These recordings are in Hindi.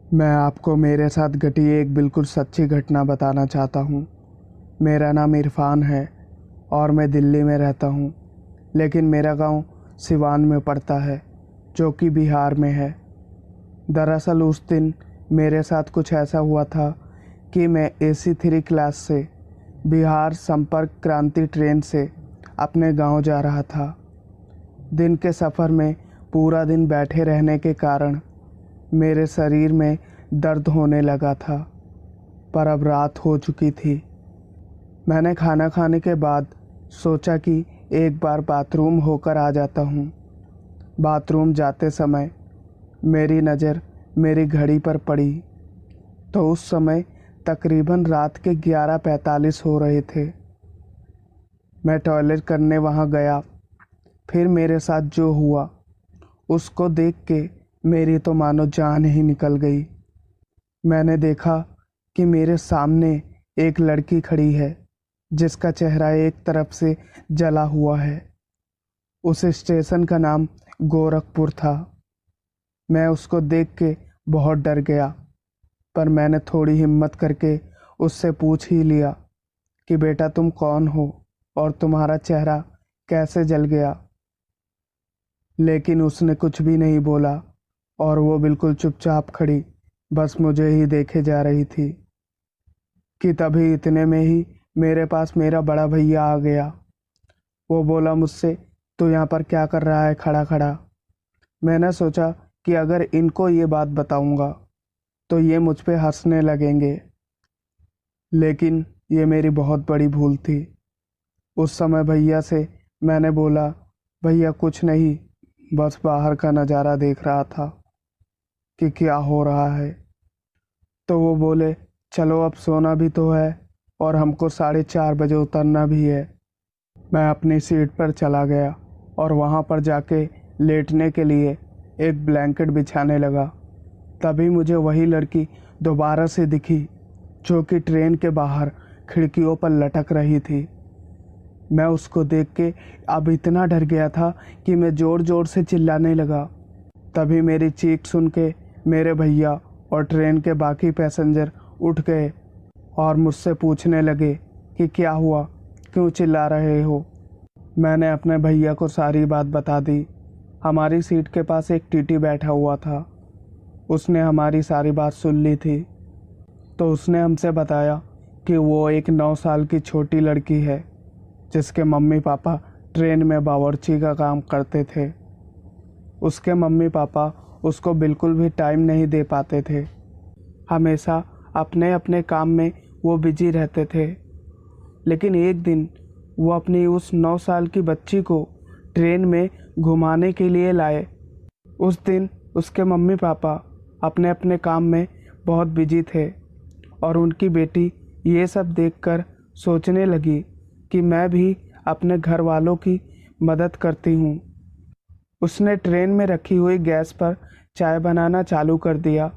मैं आपको मेरे साथ घटी एक बिल्कुल सच्ची घटना बताना चाहता हूँ। मेरा नाम इरफान है और मैं दिल्ली में रहता हूँ, लेकिन मेरा गांव सिवान में पड़ता है, जो कि बिहार में है। दरअसल उस दिन मेरे साथ कुछ ऐसा हुआ था कि मैं AC 3 क्लास से बिहार संपर्क क्रांति ट्रेन से अपने गांव जा रहा था। दिन के सफ़र में पूरा दिन बैठे रहने के कारण मेरे शरीर में दर्द होने लगा था, पर अब रात हो चुकी थी। मैंने खाना खाने के बाद सोचा कि एक बार बाथरूम होकर आ जाता हूँ। बाथरूम जाते समय मेरी नज़र मेरी घड़ी पर पड़ी, तो उस समय तकरीबन रात के 11:45 हो रहे थे। मैं टॉयलेट करने वहाँ गया। फिर मेरे साथ जो हुआ उसको देख के मेरी तो मानो जान ही निकल गई। मैंने देखा कि मेरे सामने एक लड़की खड़ी है, जिसका चेहरा एक तरफ से जला हुआ है। उस स्टेशन का नाम गोरखपुर था। मैं उसको देख के बहुत डर गया, पर मैंने थोड़ी हिम्मत करके उससे पूछ ही लिया कि बेटा तुम कौन हो और तुम्हारा चेहरा कैसे जल गया। लेकिन उसने कुछ भी नहीं बोला और वो बिल्कुल चुपचाप खड़ी बस मुझे ही देखे जा रही थी कि तभी इतने में ही मेरे पास मेरा बड़ा भैया आ गया। वो बोला मुझसे, तू यहाँ पर क्या कर रहा है खड़ा खड़ा। मैंने सोचा कि अगर इनको ये बात बताऊंगा तो ये मुझ पे हंसने लगेंगे, लेकिन ये मेरी बहुत बड़ी भूल थी। उस समय भैया से मैंने बोला, भैया कुछ नहीं, बस बाहर का नज़ारा देख रहा था कि क्या हो रहा है। तो वो बोले, चलो अब सोना भी तो है और हमको 4:30 बजे उतरना भी है। मैं अपनी सीट पर चला गया और वहाँ पर जाके लेटने के लिए एक ब्लैंकेट बिछाने लगा। तभी मुझे वही लड़की दोबारा से दिखी, जो कि ट्रेन के बाहर खिड़कियों पर लटक रही थी। मैं उसको देख के अब इतना डर गया था कि मैं ज़ोर ज़ोर से चिल्लाने लगा। तभी मेरी चीख सुन के मेरे भैया और ट्रेन के बाकी पैसेंजर उठ गए और मुझसे पूछने लगे कि क्या हुआ, क्यों चिल्ला रहे हो। मैंने अपने भैया को सारी बात बता दी। हमारी सीट के पास एक टीटी बैठा हुआ था। उसने हमारी सारी बात सुन ली थी। तो उसने हमसे बताया कि वो एक 9 साल की छोटी लड़की है, जिसके मम्मी पापा ट्रेन में बावर्ची का काम करते थे। उसके मम्मी पापा उसको बिल्कुल भी टाइम नहीं दे पाते थे। हमेशा अपने अपने काम में वो बिजी रहते थे। लेकिन एक दिन वो अपनी उस 9 साल की बच्ची को ट्रेन में घुमाने के लिए लाए। उस दिन उसके मम्मी पापा अपने अपने काम में बहुत बिजी थे और उनकी बेटी ये सब देखकर सोचने लगी कि मैं भी अपने घर वालों की मदद करती हूँ। उसने ट्रेन में रखी हुई गैस पर चाय बनाना चालू कर दिया।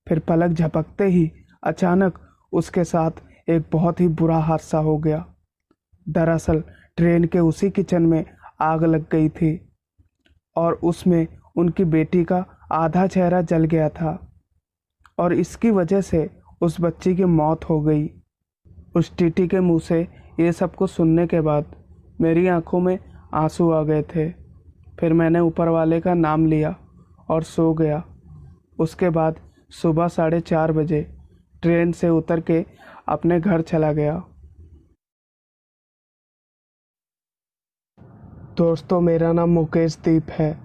फिर पलक झपकते ही अचानक उसके साथ एक बहुत ही बुरा हादसा हो गया। दरअसल ट्रेन के उसी किचन में आग लग गई थी और उसमें उनकी बेटी का आधा चेहरा जल गया था और इसकी वजह से उस बच्ची की मौत हो गई। उस टीटी के मुंह से ये सब कुछ सुनने के बाद मेरी आंखों में आंसू आ गए थे। फिर मैंने ऊपर वाले का नाम लिया और सो गया। उसके बाद सुबह 4:30 बजे ट्रेन से उतर के अपने घर चला गया। दोस्तों, मेरा नाम मुकेश दीप है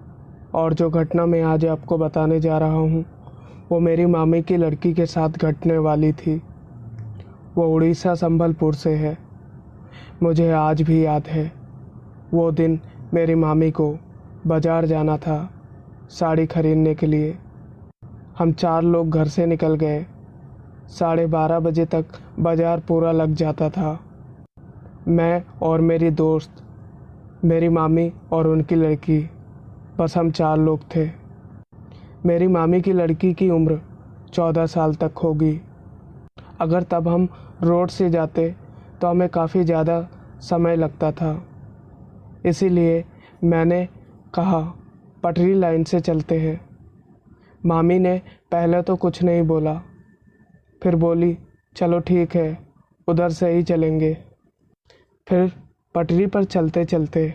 और जो घटना मैं आज आपको बताने जा रहा हूँ वो मेरी मामी की लड़की के साथ घटने वाली थी। वो उड़ीसा संबलपुर से है। मुझे आज भी याद है, वो दिन मेरी मामी को बाज़ार जाना था साड़ी खरीदने के लिए। हम 4 लोग घर से निकल गए। 12:30 बजे तक बाज़ार पूरा लग जाता था। मैं और मेरी दोस्त, मेरी मामी और उनकी लड़की, बस हम 4 लोग थे। मेरी मामी की लड़की की उम्र 14 साल तक होगी। अगर तब हम रोड से जाते तो हमें काफ़ी ज़्यादा समय लगता था। इसीलिए मैंने कहा, पटरी लाइन से चलते हैं। मामी ने पहले तो कुछ नहीं बोला, फिर बोली चलो ठीक है, उधर से ही चलेंगे। फिर पटरी पर चलते चलते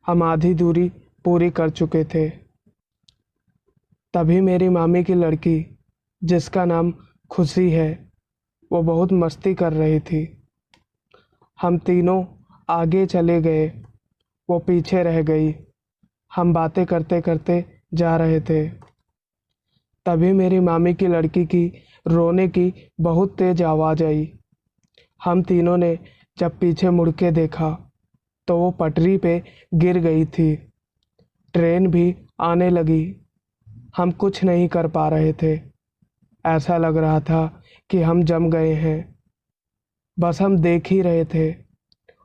हम आधी दूरी पूरी कर चुके थे। तभी मेरी मामी की लड़की, जिसका नाम खुशी है, वो बहुत मस्ती कर रही थी। हम तीनों आगे चले गए, वो पीछे रह गई। हम बातें करते करते जा रहे थे। तभी मेरी मामी की लड़की की रोने की बहुत तेज आवाज़ आई। हम तीनों ने जब पीछे मुड़ के देखा तो वो पटरी पे गिर गई थी। ट्रेन भी आने लगी। हम कुछ नहीं कर पा रहे थे। ऐसा लग रहा था कि हम जम गए हैं। बस हम देख ही रहे थे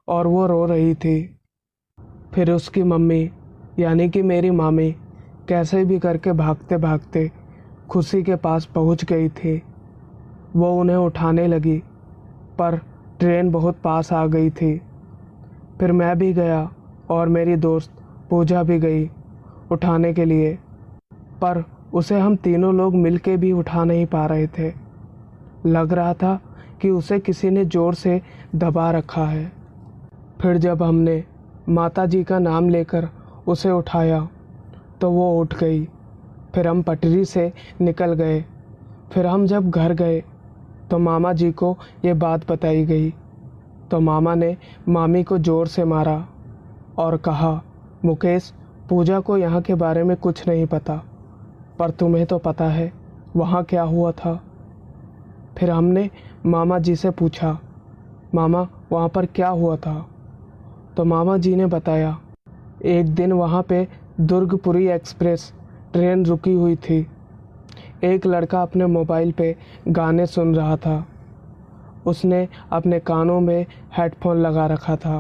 और वो रो रही थी। फिर उसकी मम्मी यानी कि मेरी मामी कैसे भी करके भागते भागते खुशी के पास पहुंच गई थी। वो उन्हें उठाने लगी, पर ट्रेन बहुत पास आ गई थी। फिर मैं भी गया और मेरी दोस्त पूजा भी गई उठाने के लिए, पर उसे हम तीनों लोग मिलके भी उठा नहीं पा रहे थे। लग रहा था कि उसे किसी ने ज़ोर से दबा रखा है। फिर जब हमने माता जी का नाम लेकर उसे उठाया तो वो उठ गई। फिर हम पटरी से निकल गए। फिर हम जब घर गए तो मामा जी को ये बात बताई गई। तो मामा ने मामी को ज़ोर से मारा और कहा, मुकेश, पूजा को यहाँ के बारे में कुछ नहीं पता, पर तुम्हें तो पता है वहाँ क्या हुआ था। फिर हमने मामा जी से पूछा, मामा वहाँ पर क्या हुआ था? तो मामा जी ने बताया, एक दिन वहाँ पे दुर्गपुरी एक्सप्रेस ट्रेन रुकी हुई थी। एक लड़का अपने मोबाइल पे गाने सुन रहा था। उसने अपने कानों में हेडफोन लगा रखा था।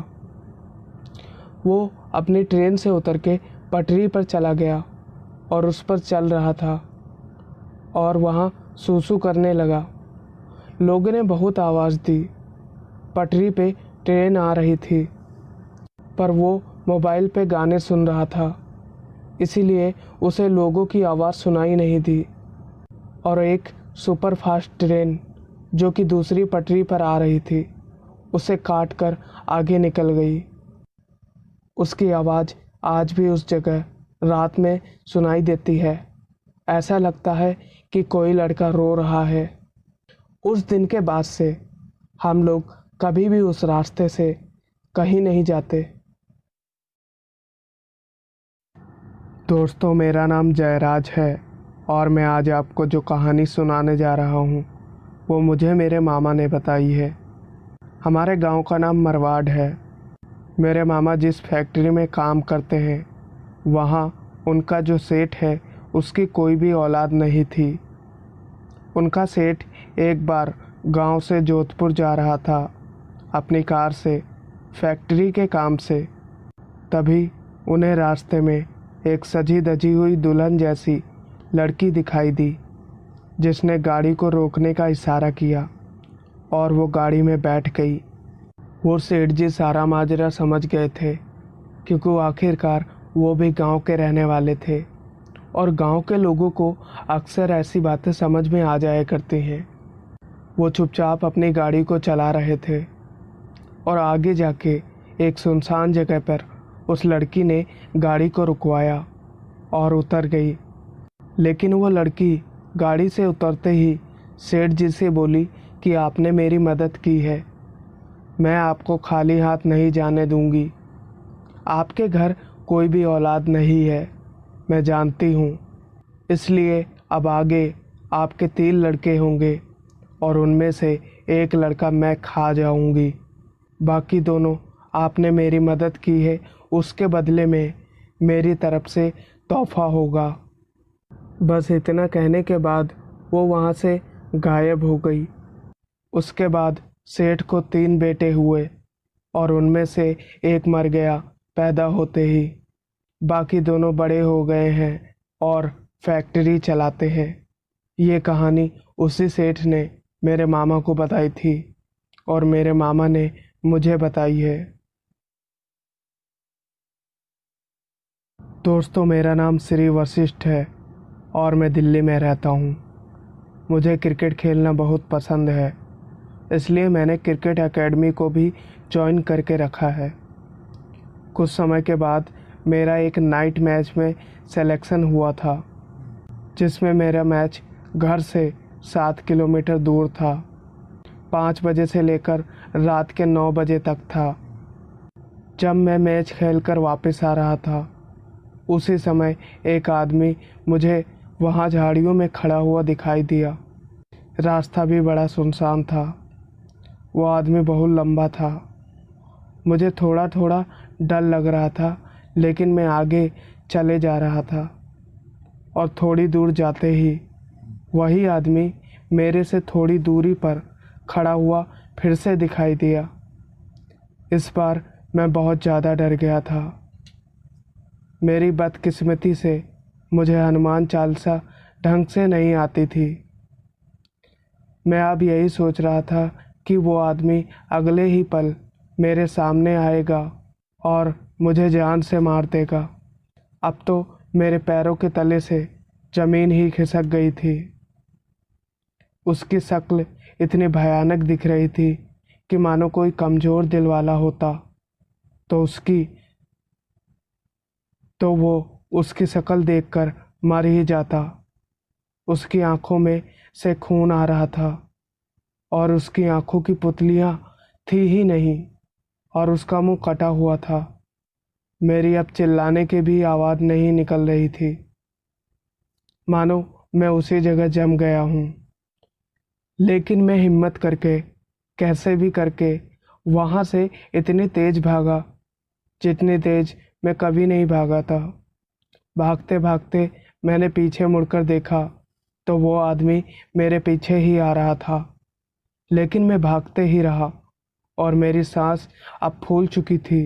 वो अपनी ट्रेन से उतर के पटरी पर चला गया और उस पर चल रहा था और वहाँ सूसू करने लगा। लोगों ने बहुत आवाज़ दी। पटरी पे ट्रेन आ रही थी, पर वो मोबाइल पे गाने सुन रहा था, इसीलिए उसे लोगों की आवाज़ सुनाई नहीं दी। और एक सुपर फास्ट ट्रेन जो कि दूसरी पटरी पर आ रही थी, उसे काट कर आगे निकल गई। उसकी आवाज़ आज भी उस जगह रात में सुनाई देती है। ऐसा लगता है कि कोई लड़का रो रहा है। उस दिन के बाद से हम लोग कभी भी उस रास्ते से कहीं नहीं जाते। दोस्तों, मेरा नाम जयराज है और मैं आज आपको जो कहानी सुनाने जा रहा हूँ वो मुझे मेरे मामा ने बताई है। हमारे गांव का नाम मरवाड है। मेरे मामा जिस फैक्ट्री में काम करते हैं वहाँ उनका जो सेठ है उसकी कोई भी औलाद नहीं थी। उनका सेठ एक बार गांव से जोधपुर जा रहा था अपनी कार से फैक्ट्री के काम से। तभी उन्हें रास्ते में एक सजी धजी हुई दुल्हन जैसी लड़की दिखाई दी, जिसने गाड़ी को रोकने का इशारा किया और वो गाड़ी में बैठ गई। वो सेठ जी सारा माजरा समझ गए थे, क्योंकि आखिरकार वो भी गांव के रहने वाले थे और गांव के लोगों को अक्सर ऐसी बातें समझ में आ जाया करती हैं। वो चुपचाप अपनी गाड़ी को चला रहे थे और आगे जाके एक सुनसान जगह पर उस लड़की ने गाड़ी को रुकवाया और उतर गई। लेकिन वो लड़की गाड़ी से उतरते ही सेठ जी से बोली कि आपने मेरी मदद की है, मैं आपको खाली हाथ नहीं जाने दूंगी। आपके घर कोई भी औलाद नहीं है, मैं जानती हूँ, इसलिए अब आगे आपके 3 लड़के होंगे और उनमें से एक लड़का मैं खा जाऊंगी। बाकी दोनों आपने मेरी मदद की है, उसके बदले में मेरी तरफ से तोहफा होगा। बस इतना कहने के बाद वो वहाँ से गायब हो गई। उसके बाद सेठ को 3 बेटे हुए और उनमें से एक मर गया पैदा होते ही। बाकी दोनों बड़े हो गए हैं और फैक्ट्री चलाते हैं। ये कहानी उसी सेठ ने मेरे मामा को बताई थी और मेरे मामा ने मुझे बताई है। दोस्तों, मेरा नाम श्री वशिष्ठ है और मैं दिल्ली में रहता हूँ। मुझे क्रिकेट खेलना बहुत पसंद है, इसलिए मैंने क्रिकेट एकेडमी को भी ज्वाइन करके रखा है। कुछ समय के बाद मेरा एक नाइट मैच में सिलेक्शन हुआ था, जिसमें मेरा मैच घर से 7 किलोमीटर दूर था। 5 बजे से लेकर रात के 9 बजे तक था। जब मैं मैच खेलकर वापस आ रहा था, उसी समय एक आदमी मुझे वहाँ झाड़ियों में खड़ा हुआ दिखाई दिया। रास्ता भी बड़ा सुनसान था। वो आदमी बहुत लंबा था। मुझे थोड़ा थोड़ा डर लग रहा था, लेकिन मैं आगे चले जा रहा था और थोड़ी दूर जाते ही वही आदमी मेरे से थोड़ी दूरी पर खड़ा हुआ फिर से दिखाई दिया। इस बार मैं बहुत ज़्यादा डर गया था। मेरी बदकिस्मती से मुझे हनुमान चालीसा ढंग से नहीं आती थी। मैं अब यही सोच रहा था कि वो आदमी अगले ही पल मेरे सामने आएगा और मुझे जान से मार देगा। अब तो मेरे पैरों के तले से ज़मीन ही खिसक गई थी। उसकी शक्ल इतनी भयानक दिख रही थी कि मानो कोई कमज़ोर दिल वाला होता तो वो उसकी शक्ल देखकर मर ही जाता। उसकी आंखों में से खून आ रहा था और उसकी आंखों की पुतलियां थी ही नहीं और उसका मुंह कटा हुआ था। मेरी अब चिल्लाने की भी आवाज़ नहीं निकल रही थी, मानो मैं उसी जगह जम गया हूँ। लेकिन मैं हिम्मत करके कैसे भी करके वहाँ से इतनी तेज भागा जितनी तेज मैं कभी नहीं भागा था। भागते भागते मैंने पीछे मुड़कर देखा तो वो आदमी मेरे पीछे ही आ रहा था। लेकिन मैं भागते ही रहा और मेरी सांस अब फूल चुकी थी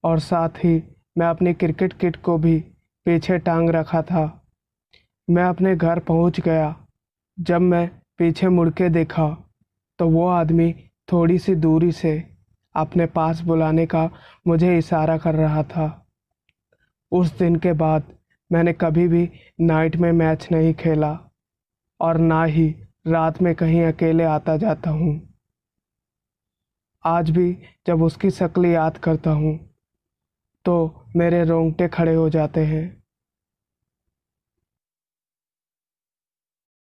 और साथ ही मैं अपनी क्रिकेट किट को भी पीछे टांग रखा था। मैं अपने घर पहुंच गया। जब मैं पीछे मुड़ के देखा तो वो आदमी थोड़ी सी दूरी से अपने पास बुलाने का मुझे इशारा कर रहा था। उस दिन के बाद मैंने कभी भी नाइट में मैच नहीं खेला और ना ही रात में कहीं अकेले आता जाता हूँ। आज भी जब उसकी शक्ल याद करता हूँ तो मेरे रोंगटे खड़े हो जाते हैं।